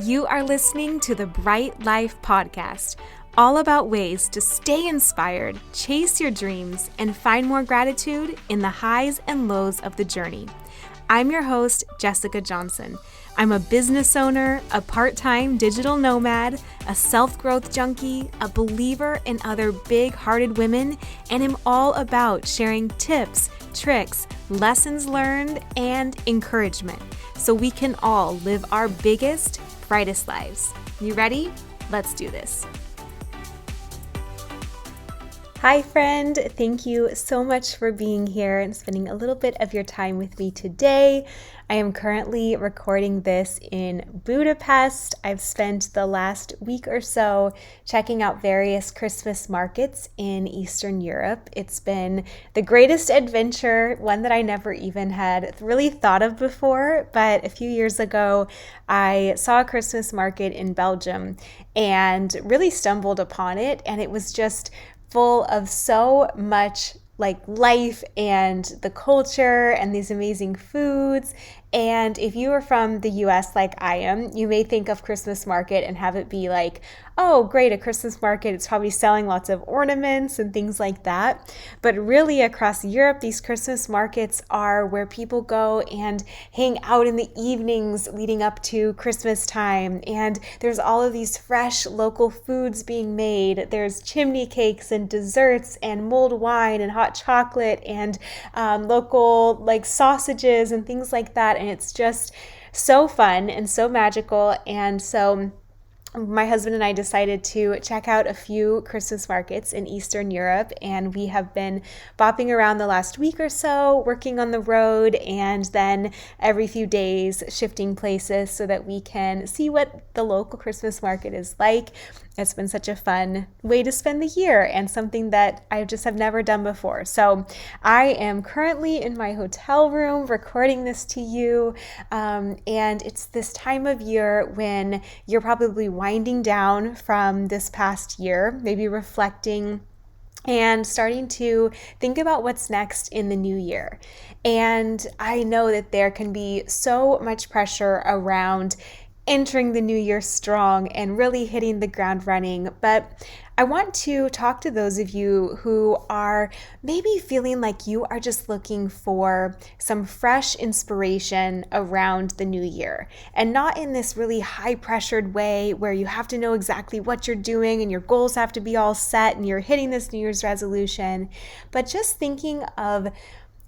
You are listening to the Bright Life Podcast, all about ways to stay inspired, chase your dreams, and find more gratitude in the highs and lows of the journey. I'm your host, Jessica Johnson. I'm a business owner, a part-time digital nomad, a self-growth junkie, a believer in other big-hearted women, and am all about sharing tips, tricks, lessons learned, and encouragement so we can all live our biggest, brightest lives. You ready? Let's do this. Hi friend, thank you so much for being here and spending a little bit of your time with me today. I am currently recording this in Budapest. I've spent the last week or so checking out various Christmas markets in Eastern Europe. It's been the greatest adventure, one that I never even had really thought of before, but a few years ago I saw a Christmas market in Belgium and really stumbled upon it, and it was just full of so much life and the culture and these amazing foods. And if you are from the US like I am, you may think of Christmas market and have it be like, oh, great, a Christmas market. It's probably selling lots of ornaments and things like that. But really across Europe, these Christmas markets are where people go and hang out in the evenings leading up to Christmas time. And there's all of these fresh local foods being made. There's chimney cakes and desserts and mulled wine and hot chocolate and local sausages and things like that. And it's just so fun and so magical. And so my husband and I decided to check out a few Christmas markets in Eastern Europe, and we have been bopping around the last week or so, working on the road, and then every few days shifting places so that we can see what the local Christmas market is like. It's been such a fun way to spend the year and something that I just have never done before. So I am currently in my hotel room recording this to you, and it's this time of year when you're probably winding down from this past year, maybe reflecting and starting to think about what's next in the new year. And I know that there can be so much pressure around entering the new year strong and really hitting the ground running. But I want to talk to those of you who are maybe feeling like you are just looking for some fresh inspiration around the new year, and not in this really high pressured way where you have to know exactly what you're doing and your goals have to be all set and you're hitting this New Year's resolution, but just thinking of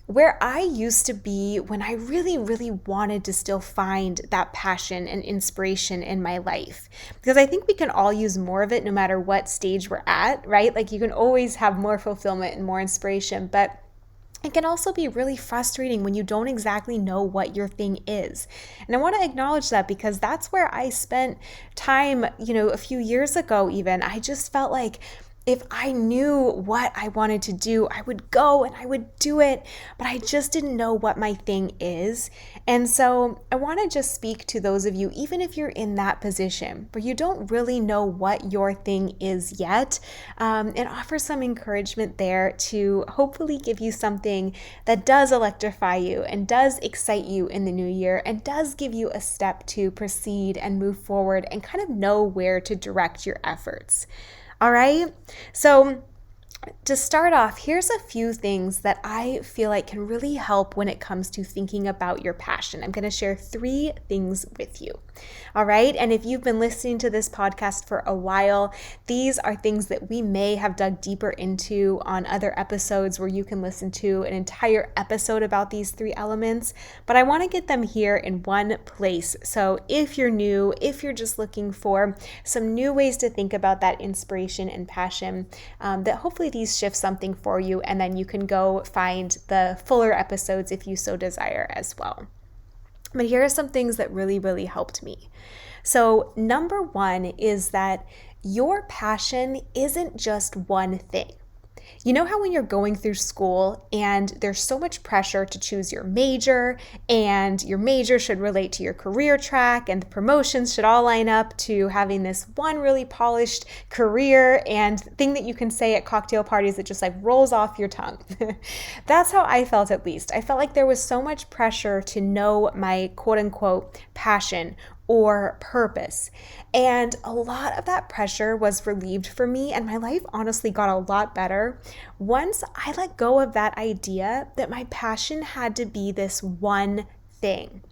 where I used to be when I really, really wanted to still find that passion and inspiration in my life. Because I think we can all use more of it no matter what stage we're at, right? Like you can always have more fulfillment and more inspiration, but it can also be really frustrating when you don't exactly know what your thing is. And I want to acknowledge that because that's where I spent time, a few years ago even. I just felt like if I knew what I wanted to do, I would go and I would do it, but I just didn't know what my thing is. And so I want to just speak to those of you, even if you're in that position where you don't really know what your thing is yet, and offer some encouragement there to hopefully give you something that does electrify you and does excite you in the new year and does give you a step to proceed and move forward and kind of know where to direct your efforts. All right, so to start off, here's a few things that I feel like can really help when it comes to thinking about your passion. I'm going to share 3 things with you. All right. And if you've been listening to this podcast for a while, these are things that we may have dug deeper into on other episodes where you can listen to an entire episode about these 3 elements. But I want to get them here in one place. So if you're new, if you're just looking for some new ways to think about that inspiration and passion, that hopefully these shift something for you, and then you can go find the fuller episodes if you so desire as well. But here are some things that really, really helped me. So number 1 is that your passion isn't just one thing. You know how when you're going through school and there's so much pressure to choose your major, and your major should relate to your career track, and the promotions should all line up to having this one really polished career and thing that you can say at cocktail parties that just rolls off your tongue. That's how I felt, at least. I felt like there was so much pressure to know my quote unquote passion or purpose. And a lot of that pressure was relieved for me, and my life honestly got a lot better once I let go of that idea that my passion had to be this one thing.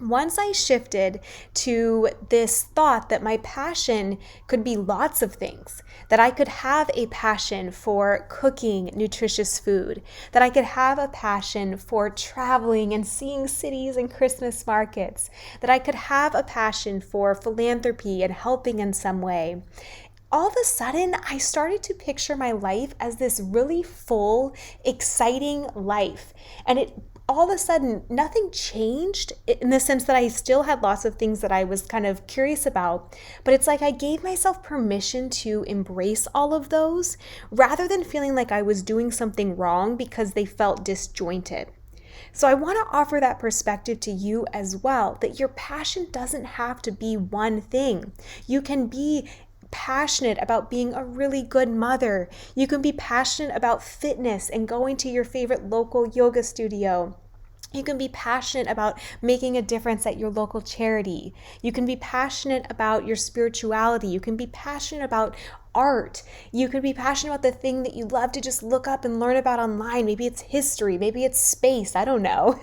Once I shifted to this thought that my passion could be lots of things, that I could have a passion for cooking nutritious food, that I could have a passion for traveling and seeing cities and Christmas markets, that I could have a passion for philanthropy and helping in some way. All of a sudden, I started to picture my life as this really full, exciting life. And it all of a sudden, nothing changed in the sense that I still had lots of things that I was kind of curious about. But it's like I gave myself permission to embrace all of those rather than feeling like I was doing something wrong because they felt disjointed. So I want to offer that perspective to you as well, that your passion doesn't have to be one thing. You can be passionate about being a really good mother. You can be passionate about fitness and going to your favorite local yoga studio. You can be passionate about making a difference at your local charity. You can be passionate about your spirituality. You can be passionate about art. You could be passionate about the thing that you love to just look up and learn about online. Maybe it's history, maybe it's space, I don't know.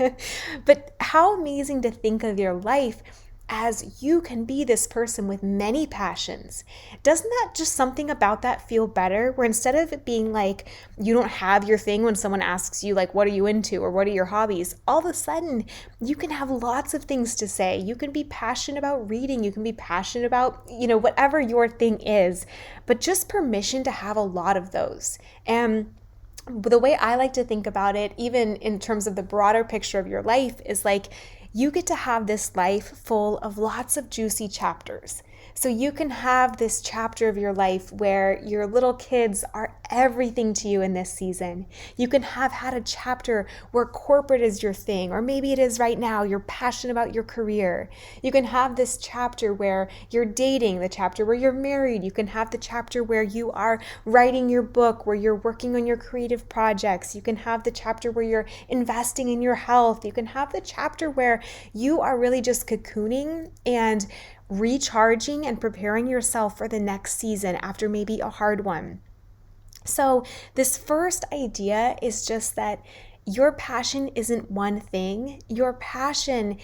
But how amazing to think of your life as you can be this person with many passions. Doesn't that just something about that feel better? Where instead of it being like you don't have your thing when someone asks you like, what are you into or what are your hobbies? All of a sudden you can have lots of things to say. You can be passionate about reading. You can be passionate about, whatever your thing is, but just permission to have a lot of those. And the way I like to think about it, even in terms of the broader picture of your life, is like, you get to have this life full of lots of juicy chapters. So you can have this chapter of your life where your little kids are everything to you in this season. You can have had a chapter where corporate is your thing, or maybe it is right now, you're passionate about your career. You can have this chapter where you're dating, the chapter where you're married. You can have the chapter where you are writing your book, where you're working on your creative projects. You can have the chapter where you're investing in your health. You can have the chapter where you are really just cocooning and recharging and preparing yourself for the next season after maybe a hard one. So this first idea is just that your passion isn't one thing. Your passion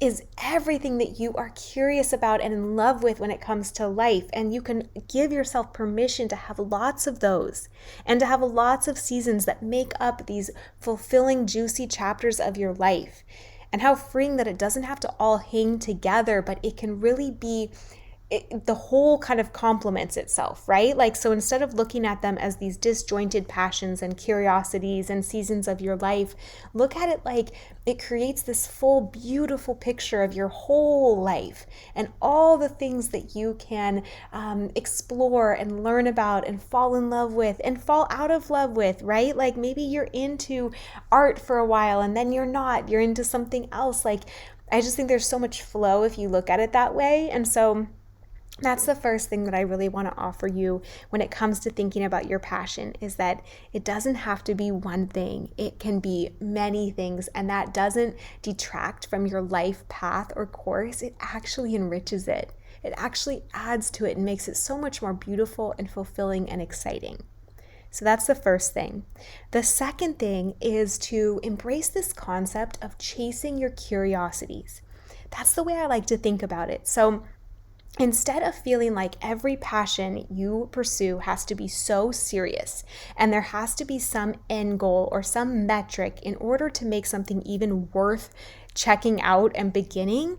is everything that you are curious about and in love with when it comes to life. And you can give yourself permission to have lots of those and to have lots of seasons that make up these fulfilling, juicy chapters of your life. And how freeing that it doesn't have to all hang together, but it can really be, the whole kind of complements itself, right? Like, so instead of looking at them as these disjointed passions and curiosities and seasons of your life, look at it like it creates this full, beautiful picture of your whole life and all the things that you can explore and learn about and fall in love with and fall out of love with, right? Like maybe you're into art for a while and then you're not, you're into something else. Like, I just think there's so much flow if you look at it that way. And so that's the first thing that I really want to offer you when it comes to thinking about your passion, is that it doesn't have to be one thing. It can be many things, and that doesn't detract from your life path or course. It actually enriches it. It actually adds to it and makes it so much more beautiful and fulfilling and exciting. So that's the first thing. The second thing is to embrace this concept of chasing your curiosities. That's the way I like to think about it. So instead of feeling like every passion you pursue has to be so serious and there has to be some end goal or some metric in order to make something even worth checking out and beginning,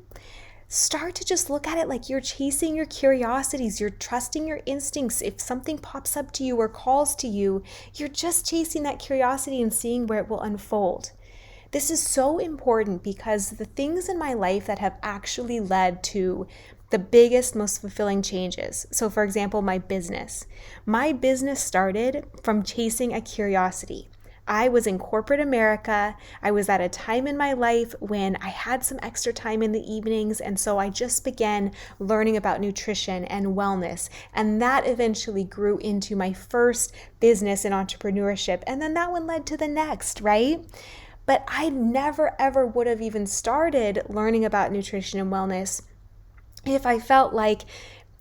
start to just look at it like you're chasing your curiosities. You're trusting your instincts. If something pops up to you or calls to you, you're just chasing that curiosity and seeing where it will unfold. This is so important because the things in my life that have actually led to the biggest, most fulfilling changes. So for example, my business. My business started from chasing a curiosity. I was in corporate America. I was at a time in my life when I had some extra time in the evenings, and so I just began learning about nutrition and wellness, and that eventually grew into my first business in entrepreneurship, and then that one led to the next, right? But I never ever would have even started learning about nutrition and wellness if I felt like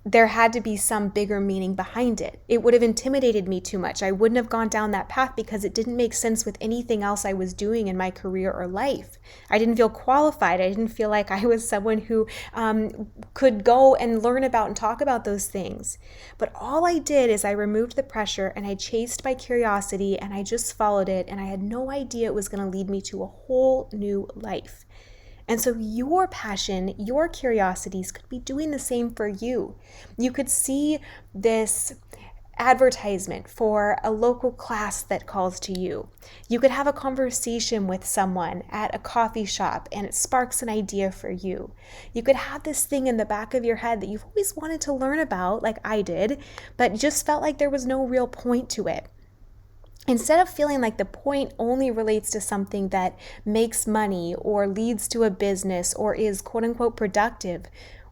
there had to be some bigger meaning behind it. It would have intimidated me too much. I wouldn't have gone down that path because it didn't make sense with anything else I was doing in my career or life. I didn't feel qualified. I didn't feel like I was someone who could go and learn about and talk about those things. But all I did is I removed the pressure and I chased my curiosity and I just followed it, and I had no idea it was going to lead me to a whole new life. And so your passion, your curiosities could be doing the same for you. You could see this advertisement for a local class that calls to you. You could have a conversation with someone at a coffee shop and it sparks an idea for you. You could have this thing in the back of your head that you've always wanted to learn about, like I did, but just felt like there was no real point to it. Instead of feeling like the point only relates to something that makes money or leads to a business or is quote unquote productive,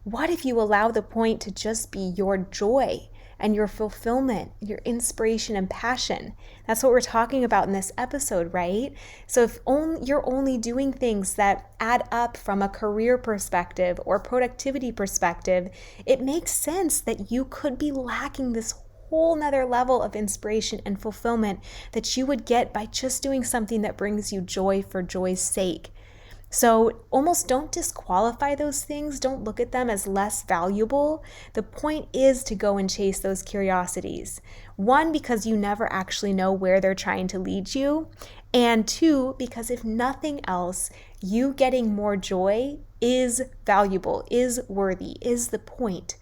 what if you allow the point to just be your joy and your fulfillment, your inspiration and passion? That's what we're talking about in this episode, right? So if you're only doing things that add up from a career perspective or productivity perspective, it makes sense that you could be lacking this whole nother level of inspiration and fulfillment that you would get by just doing something that brings you joy for joy's sake. So almost don't disqualify those things. Don't look at them as less valuable. The point is to go and chase those curiosities. One, because you never actually know where they're trying to lead you. And two, because if nothing else, you getting more joy is valuable, is worthy, is the point.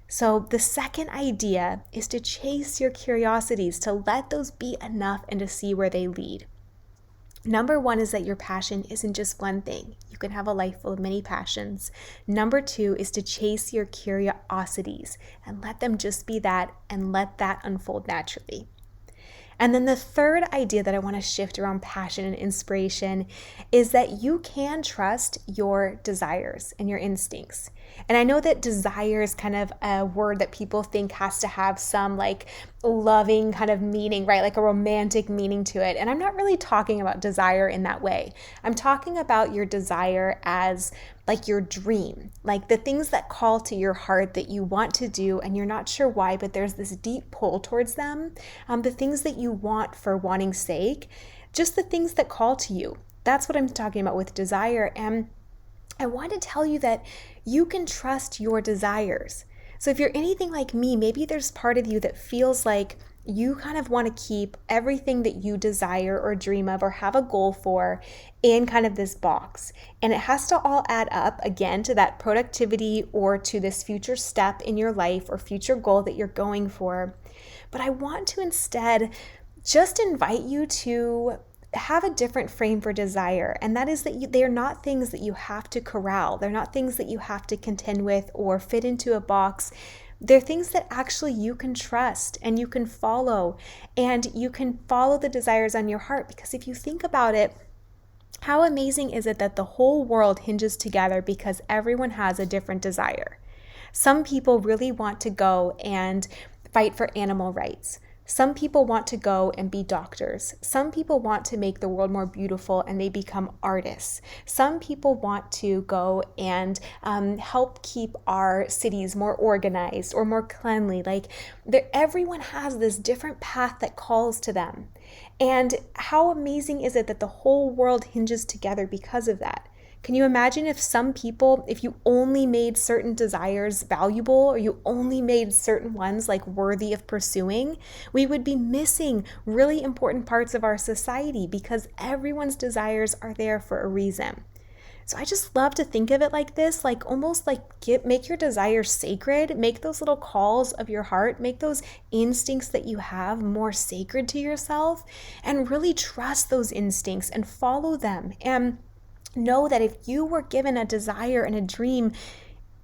So the second idea is to chase your curiosities, to let those be enough and to see where they lead. Number one is that your passion isn't just one thing. You can have a life full of many passions. Number two is to chase your curiosities and let them just be that and let that unfold naturally. And then the third idea that I want to shift around passion and inspiration is that you can trust your desires and your instincts. And I know that desire is kind of a word that people think has to have some like loving kind of meaning, right? Like a romantic meaning to it. And I'm not really talking about desire in that way. I'm talking about your desire as like your dream, like the things that call to your heart that you want to do and you're not sure why, but there's this deep pull towards them. The things that you want for wanting's sake, just the things that call to you. That's what I'm talking about with desire. And I want to tell you that you can trust your desires. So if you're anything like me, maybe there's part of you that feels like you kind of want to keep everything that you desire or dream of or have a goal for in kind of this box. And it has to all add up again to that productivity or to this future step in your life or future goal that you're going for. But I want to instead just invite you to have a different frame for desire, and that is that they are not things that you have to corral. They're not things that you have to contend with or fit into a box. They're things that actually you can trust and you can follow, and you can follow the desires on your heart. Because if you think about it, how amazing is it that the whole world hinges together because everyone has a different desire? Some people really want to go and fight for animal rights. Some people want to go and be doctors. Some people want to make the world more beautiful and they become artists. Some people want to go and help keep our cities more organized or more cleanly. Like everyone has this different path that calls to them. And how amazing is it that the whole world hinges together because of that? Can you imagine if some people, if you only made certain desires valuable or you only made certain ones like worthy of pursuing, we would be missing really important parts of our society because everyone's desires are there for a reason. So I just love to think of it like this, like almost like make your desires sacred, make those little calls of your heart, make those instincts that you have more sacred to yourself, and really trust those instincts and follow them. And know that if you were given a desire and a dream,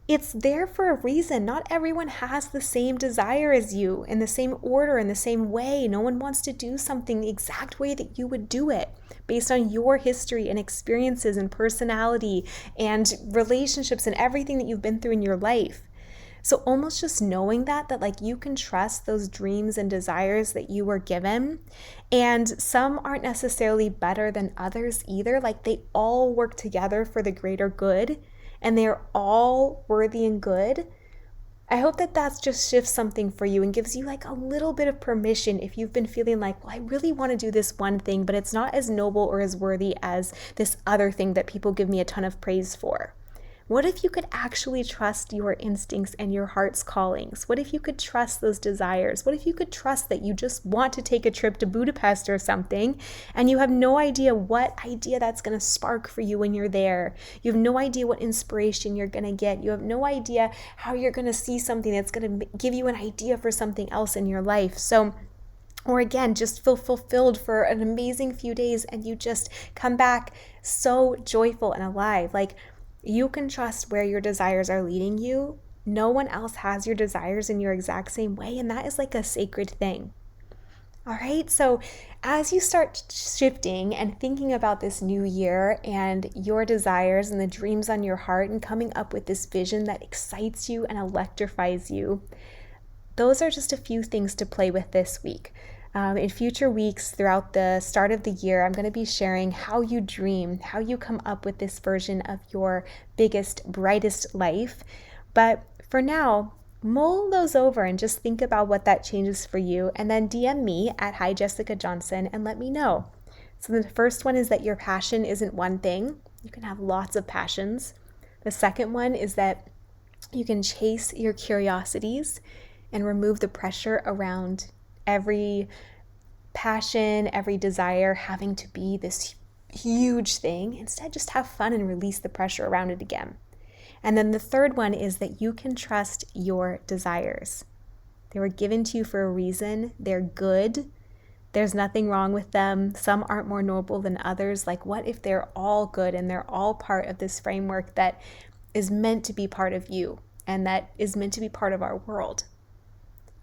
it's there for a reason. Not everyone has the same desire as you in the same order, in the same way. No one wants to do something the exact way that you would do it based on your history and experiences and personality and relationships and everything that you've been through in your life. So almost just knowing that like you can trust those dreams and desires that you were given, and some aren't necessarily better than others either. Like they all work together for the greater good. and they're all worthy and good, I hope that that's just shifts something for you and gives you like a little bit of permission if you've been feeling like, well, I really want to do this one thing, but it's not as noble or as worthy as this other thing that people give me a ton of praise for. What if you could actually trust your instincts and your heart's callings? What if you could trust those desires? What if you could trust that you just want to take a trip to Budapest or something, and you have no idea what idea that's going to spark for you when you're there? You have no idea what inspiration you're going to get. You have no idea how you're going to see something that's going to give you an idea for something else in your life. Or again, just feel fulfilled for an amazing few days and you just come back so joyful and alive. Like, you can trust where your desires are leading you. No one else has your desires in your exact same way, and that is like a sacred thing. All right, so as you start shifting and thinking about this new year and your desires and the dreams on your heart and coming up with this vision that excites you and electrifies you, those are just a few things to play with this week. In future weeks throughout the start of the year, I'm going to be sharing how you dream, how you come up with this version of your biggest, brightest life. But for now, mull those over and just think about what that changes for you, and then DM me at Hi Jessica Johnson and let me know. So the first one is that your passion isn't one thing. You can have lots of passions. The second one is that you can chase your curiosities and remove the pressure around every passion, every desire having to be this huge thing. Instead, just have fun and release the pressure around it again. And then the third one is that you can trust your desires. They were given to you for a reason. They're good. There's nothing wrong with them. Some aren't more noble than others. Like, what if they're all good and they're all part of this framework that is meant to be part of you and that is meant to be part of our world?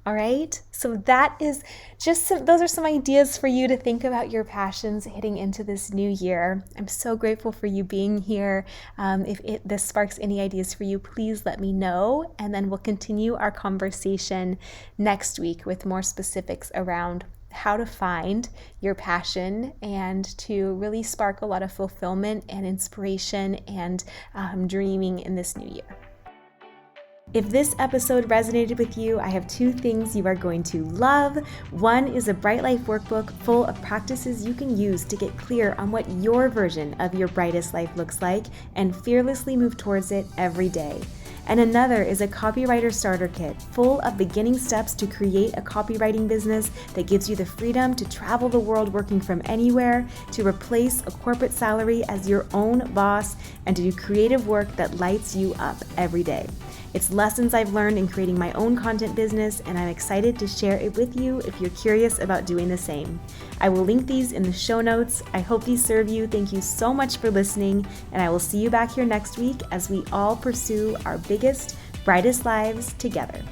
All right, so that is just those are some ideas for you to think about your passions heading into this new year. I'm so grateful for you being here. If this sparks any ideas for you, please let me know, and then we'll continue our conversation next week with more specifics around how to find your passion and to really spark a lot of fulfillment and inspiration and dreaming in this new year. If this episode resonated with you, I have two things you are going to love. One is a Bright Life workbook full of practices you can use to get clear on what your version of your brightest life looks like and fearlessly move towards it every day. And another is a copywriter starter kit full of beginning steps to create a copywriting business that gives you the freedom to travel the world working from anywhere, to replace a corporate salary as your own boss, and to do creative work that lights you up every day. It's lessons I've learned in creating my own content business, and I'm excited to share it with you if you're curious about doing the same. I will link these in the show notes. I hope these serve you. Thank you so much for listening, and I will see you back here next week as we all pursue our biggest, brightest lives together.